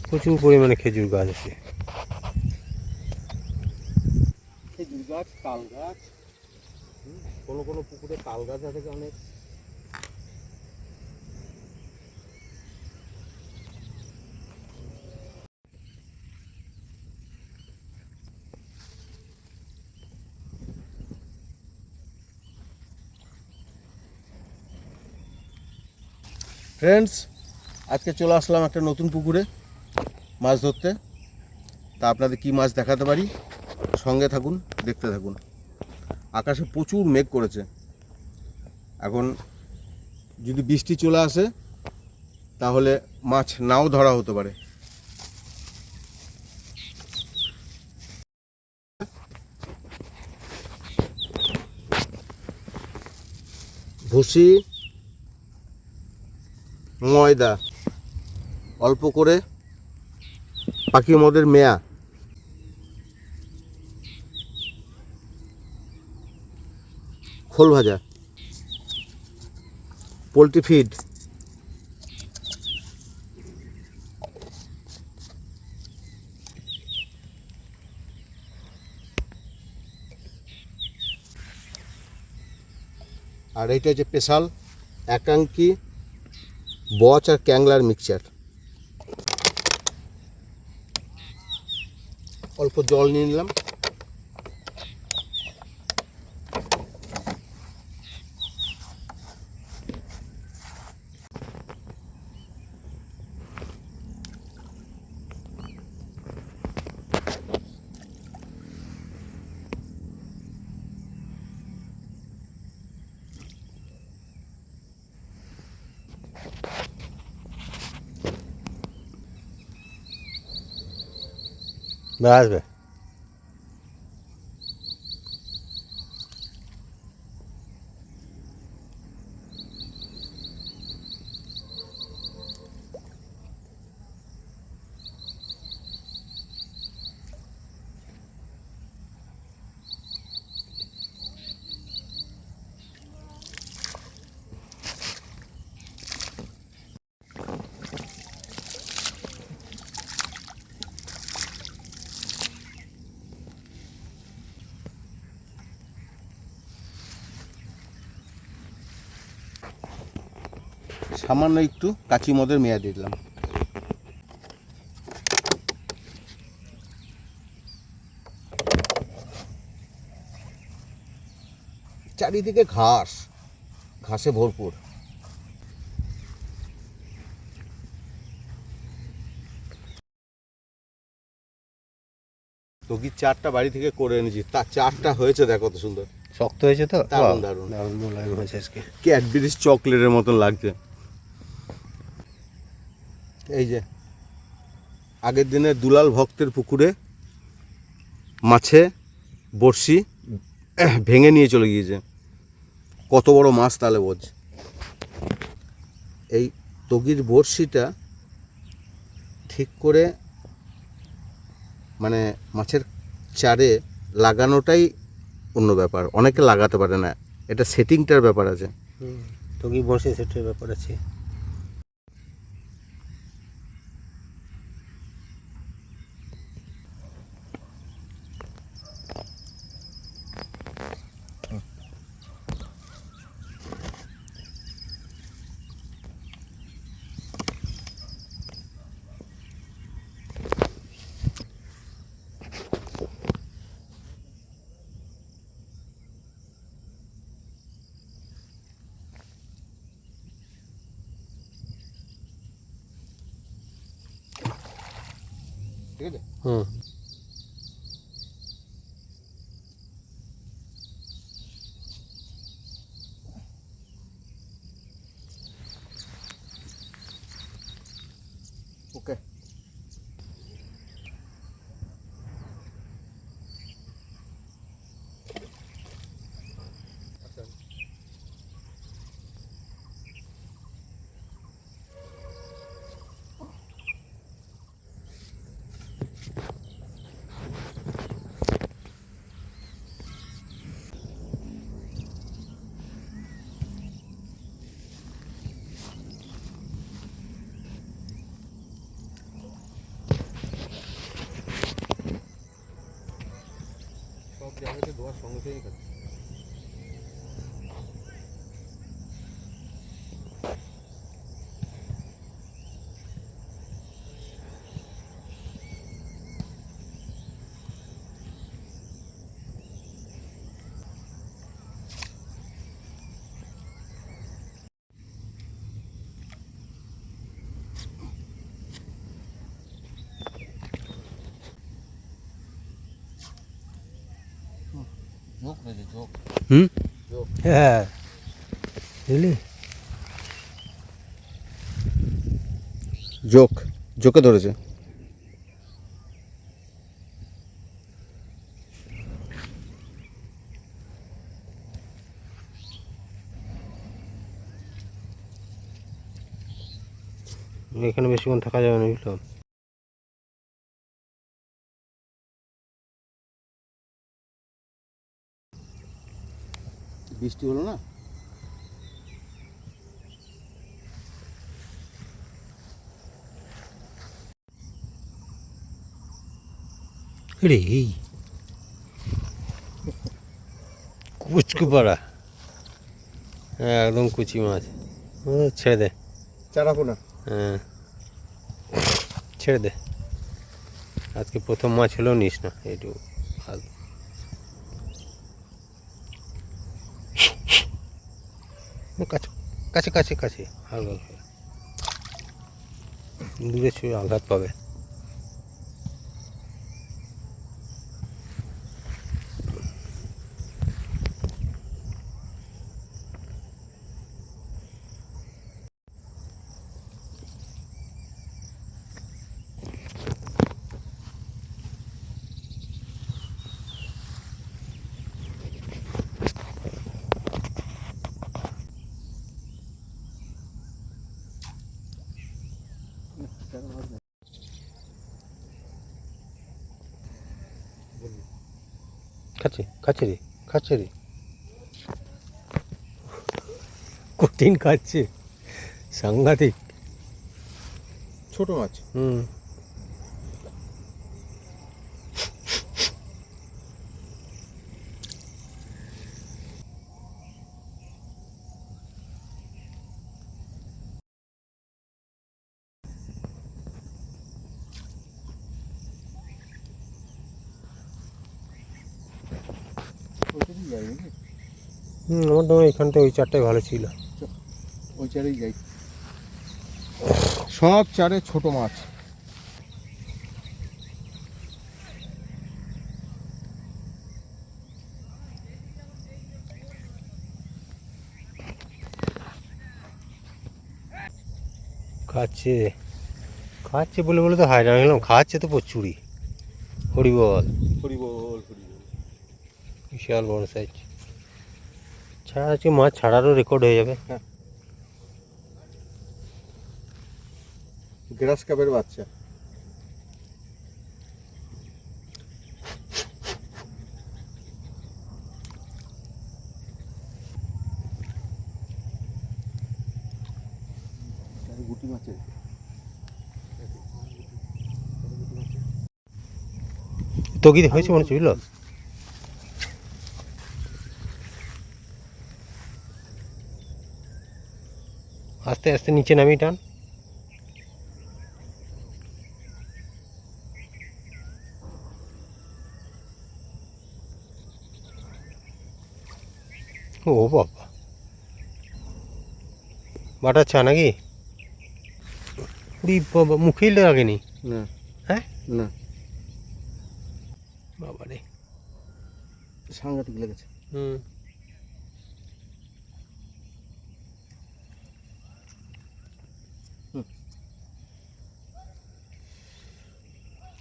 প্রচুর পরিমাণে খেজুর গাছ আছে। খেজুর গাছ, তাল গাছ, কোনো কোনো পুকুরে তাল গাছ আছে অনেক। ফ্রেন্ডস, আজকে চলে আসলাম একটা নতুন পুকুরে মাছ ধরতে। তা আপনাদের কি মাছ দেখাতে পারি, সঙ্গে থাকুন, দেখতে থাকুন। আকাশে প্রচুর মেঘ করেছে, এখন যদি বৃষ্টি চলে আসে তাহলে মাছ নাও ধরা হতে পারে। ভুসি, ময়দা, অল্প করে পাখি মদের মেয়া, খোল ভাজা, পোলট্রি ফিড, আর এইটা হচ্ছে স্পেশাল একাঙ্কি বচ আর ক্যাংলার মিক্সচার। অল্প জল নিয়ে নিলাম। আসবে সামান্য একটু কাঁচি মদের মেয়া দিয়ে দিলাম। চারিদিকে ঘাস, ঘাসে ভরপুর। তগির চারটা বাড়ি থেকে করে এনেছি, তার চারটা হয়েছে, দেখো কত সুন্দর শক্ত হয়েছে তো, দারুণ দারুণ দারুণ মোলায়েম হয়েছে আজকে। ক্যাডবেরিজ চকলেটের মতন লাগছে। এই যে আগের দিনে দুলাল ভক্তের পুকুরে মাছে বড়শি ভেঙে নিয়ে চলে গিয়েছে, কত বড় মাছ তাহলে বোঝ। এই তগির বড়শিটা ঠিক করে মানে মাছের চারে লাগানোটাই অন্য ব্যাপার, অনেকে লাগাতে পারে না, এটা সেটিংটার ব্যাপার আছে। তোকে বসে সেটার ব্যাপার আছে। ঠিক আছে। ওকে, তোমার সঙ্গে সঙ্গেই খাচ্ছে। ঝোঁক রয়েছে, ঝোঁক হুম ঝোঁক। হ্যাঁ বুঝলি ঝোঁক ঝোঁকে ধরেছে। এখানে বেশিক্ষণ থাকা যাবে না বুঝলো। বৃষ্টি হলো না, রে এই কুচকু পাড়া একদম কুচি মাছ। ও ছেড়ে দে, চারাপোনা। হ্যাঁ ছেড়ে দে। আজকে প্রথম মাছ হলেও নিস না একটু ভালো। কাছে কাছে কাছে কাছে হালকা হালকা দূরে ছুঁয়ে আঘাত পাবে। খাচ্ছে খাচ্ছে রে খাচ্ছে রে, কঠিন খাচ্ছে সাংঘাতিক। ছোট মাছ। হুম আমার তো এখানটা ওই চারটাই ভালো ছিল। ওই চারেই যাই, সব চারে ছোট মাছ। খাচ্ছে খাচ্ছে বলে বলে তো হায়রান হলাম, খাচ্ছে তো প্রচুরই। হরিবল হরি বল হরি বল। বিশাল বড় সাইজ ছাড়া আছে, মাছ ছাড়ারও রেকর্ড হয়ে যাবে। গ্রাস কাপের বাচ্চা। গুটি মাছের তগিতে হয়েছে মনে হচ্ছে বুঝলো। আস্তে আস্তে নিচে নামিয়ে টান। ও বাবা বাটা চা নাকি? উড়ি বাবা মুখেই লাগেনি। না। হ্যাঁ না, বাবা রে। সাংঘাতিক লেগেছে। হুম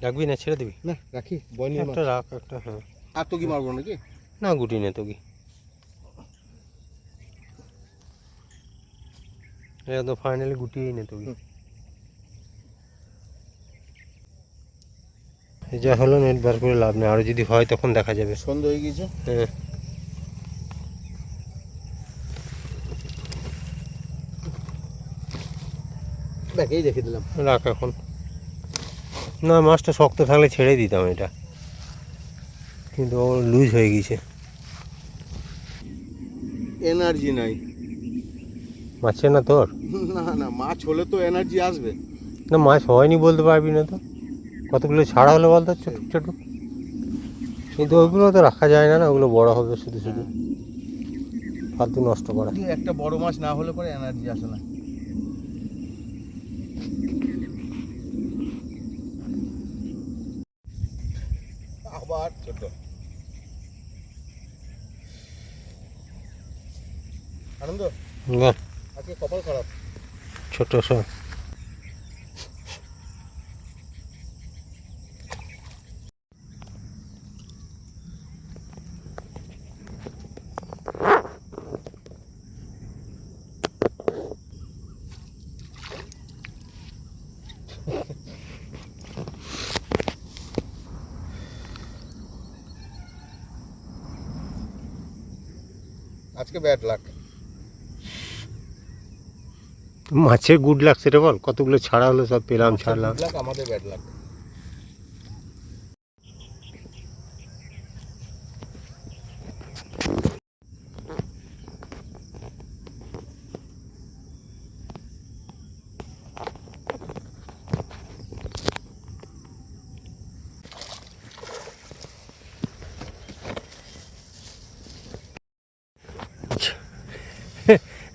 রাখবি না ছেড়ে দিবি? না রাখি, বয়নি একটা রাখ একটা। হ্যাঁ আর তো কি মারবো নাকি? না গুটি নে তগি, একদম ফাইনালি গুটিয়েই নে তগি। যা হলো নেট বার করে লাভ নেই, আরও যদি হয় তখন দেখা যাবে। সন্ধ্যা হয়ে গিয়েছে। হ্যাঁ দেখেই রেখে দিলাম। রাখ এখন। না মাছটা শক্ত থাকলে ছেড়ে দিতাম এটা, কিন্তু ও লুজ হয়ে গিয়েছে। এনার্জি নাই। মাছের না তোর? না না, মাছ হলে তো এনার্জি আসবে। না মাছ হয়নি বলতে পারবি না তো, কতগুলো ছাড়া হলো বলতো ছোট ছোট, কিন্তু ওইগুলো তো রাখা যায় না, না ওগুলো বড় হবে শুধু শুধু, ফালতু নষ্ট করা। একটা বড় মাছ না হলে পরে এনার্জি আসে না। আবার ছোট আনন্দ, না আজকে কপাল খারাপ। ছোট সব। আজকে ব্যাড লাক। মাছের গুড লাক সেটা বল, কতগুলো ছাড়া হলো, সব পেলাম ছাড়লাম। আমাদের ব্যাড লাক।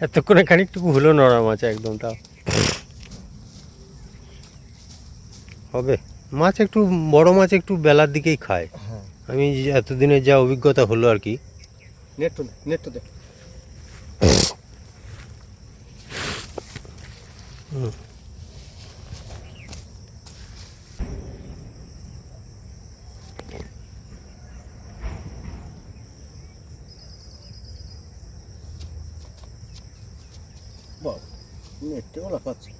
এতক্ষণে খানিকটুকু হলো নরম আছে একদম, তাও হবে। মাছ একটু বড় মাছ একটু বেলার দিকেই খায়। হ্যাঁ, আমি এতদিনের যা অভিজ্ঞতা হলো আর কি। নেটটো দে। বাহ, নেটে ওলা পাচ্ছে।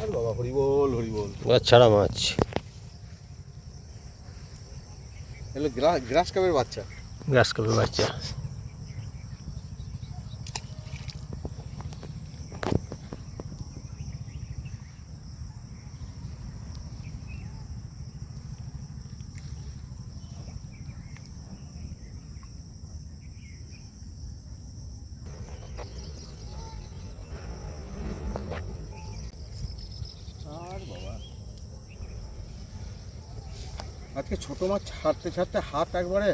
আর বাবা, হরিবোল হরিবোল। ছাড়া মাছ এগুলো গ্রাস কাপের বাচ্চা। গ্রাস কাপের বাচ্চা। আর বাবা, আজকে ছোট মাছ ছাড়তে ছাড়তে হাত একবারে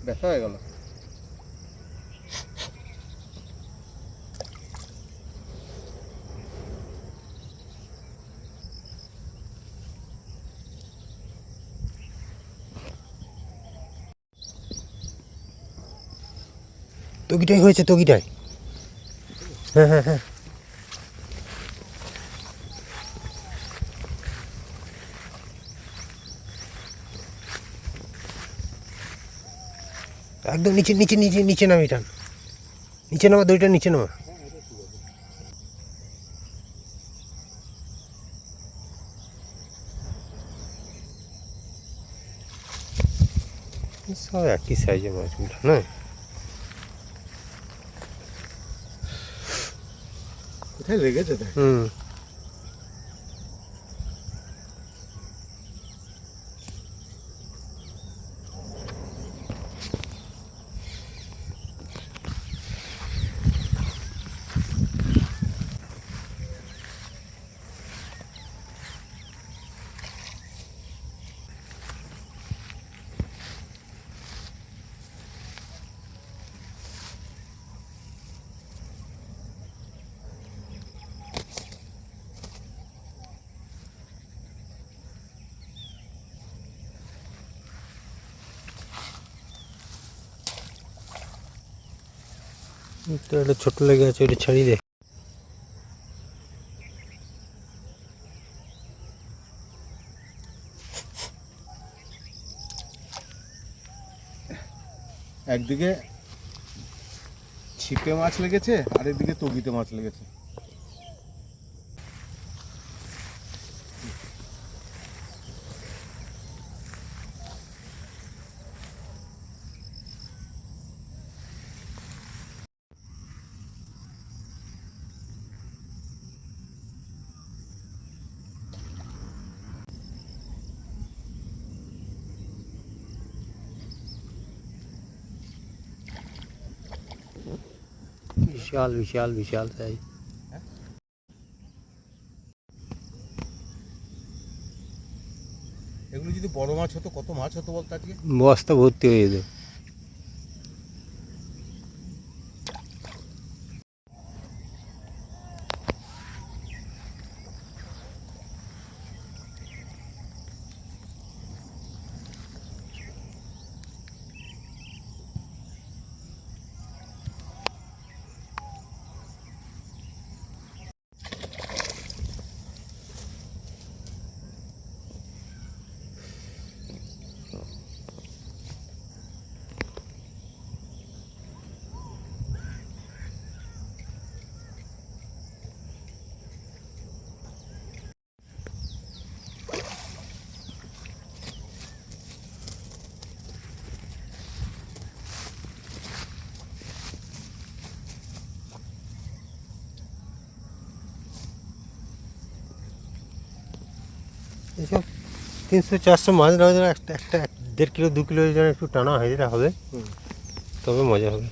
ব্যথা হয়ে গেল। তগিটাই হয়েছে, তগিটাই। হ্যাঁ হ্যাঁ হ্যাঁ, একদম নিচে নিচে নিচে নিচে নামি টান, নিচে নামা, দড়িটা নিচে নামা। সব একই সাইজের মাছগুলো না। কোথায় লেগেছে দেখ। হুম, তো একটা ছোট লেগে আছে, ওইটা ছাড়িয়ে দে। একদিকে ছিপে মাছ লেগেছে আর একদিকে তগিতে মাছ লেগেছে। বিশাল বিশাল বিশাল সাইজ। এগুলো যদি বড় মাছ হতো কত মাছ হতো বলতো আজকে? বস্তা ভর্তি হয়ে যেত। এসব 300-400 মাছ ধরা যেন একটা একটা 1.5 কিলো 2 কিলো যেন একটু টানা হয়, যেটা হবে তবে মজা হবে।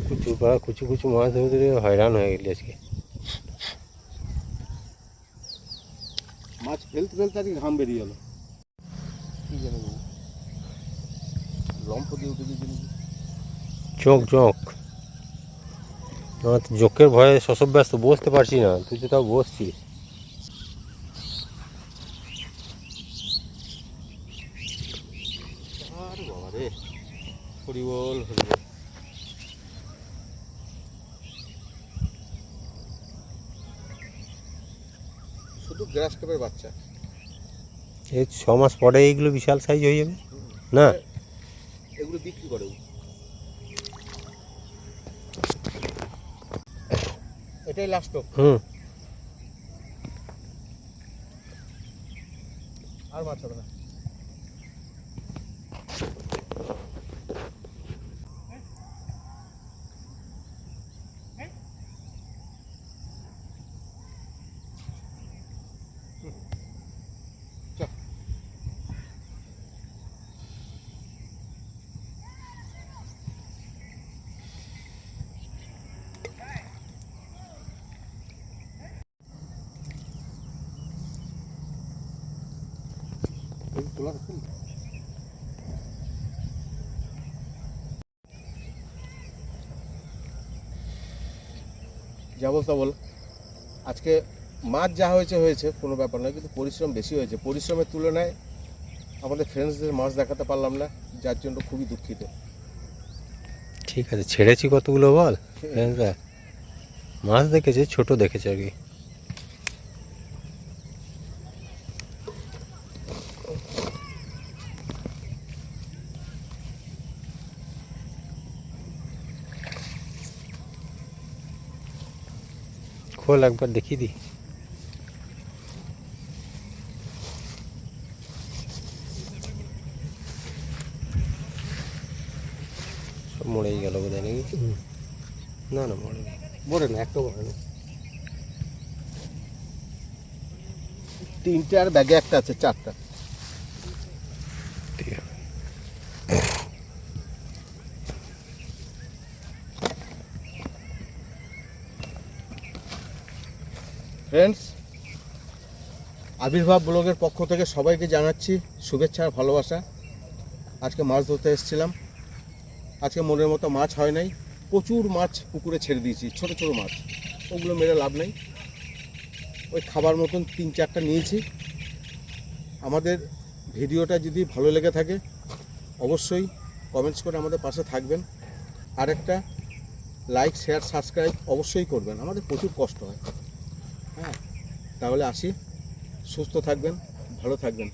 কুচু পাড়া কুচু কুচু মাছ ধরে ধরে হয়রান হয়ে গেলি আজকে। মাছ ফেলতে ফেলতে আজকে ঘাম বেরিয়ে গেল, কি জানি লম্ফ দিয়ে উঠে গেছে। চোখ চোখ আমার তো জোকের ভয়ে শশব ব্যস্ত, বসতে পারছি না, তুই তো তাও বসছিস। আরে বাবা রে, হরিবল হরিবল। শুধু গ্রাস কাপের বাচ্চা। এই 6 মাস পরে এইগুলো বিশাল সাইজ হয়ে যাবে না? এগুলো বিক্রি করে। এটাই লাস্ট। আর মাছ হবে না। যা বল তা বল, আজকে মাছ যা হয়েছে হয়েছে, কোনো ব্যাপার নয়, কিন্তু পরিশ্রম বেশি হয়েছে। পরিশ্রমের তুলনায় আমাদের ফ্রেন্ডসদের মাছ দেখাতে পারলাম না, যার জন্য খুবই দুঃখিত। ঠিক আছে, ছেড়েছি কতগুলো বল। মাছ দেখেছে, ছোট দেখেছে আর কি। খোল একবার দেখিয়ে দি। সব মরেই গেল বোধহয় নাকি? না না, মরে না, একটা মরে না। তিনটে আর ব্যাগে একটা আছে, 4টা। ফ্রেন্ডস, আবির্ভাব ব্লগের পক্ষ থেকে সবাইকে জানাচ্ছি শুভেচ্ছা আর ভালোবাসা। আজকে মাছ ধরতে এসেছিলাম, আজকে মনের মতো মাছ হয় নাই। প্রচুর মাছ পুকুরে ছেড়ে দিয়েছি, ছোট ছোট মাছ, ওগুলো মেরে লাভ নেই। ওই খাবার মতন 3-4টা নিয়েছি। আমাদের ভিডিওটা যদি ভালো লেগে থাকে অবশ্যই কমেন্টস করে আমাদের পাশে থাকবেন। আরেকটা, লাইক শেয়ার সাবস্ক্রাইব অবশ্যই করবেন, আমাদের প্রচুর কষ্ট হয়। হ্যাঁ, তাহলে আসি, সুস্থ থাকবেন, ভালো থাকবেন।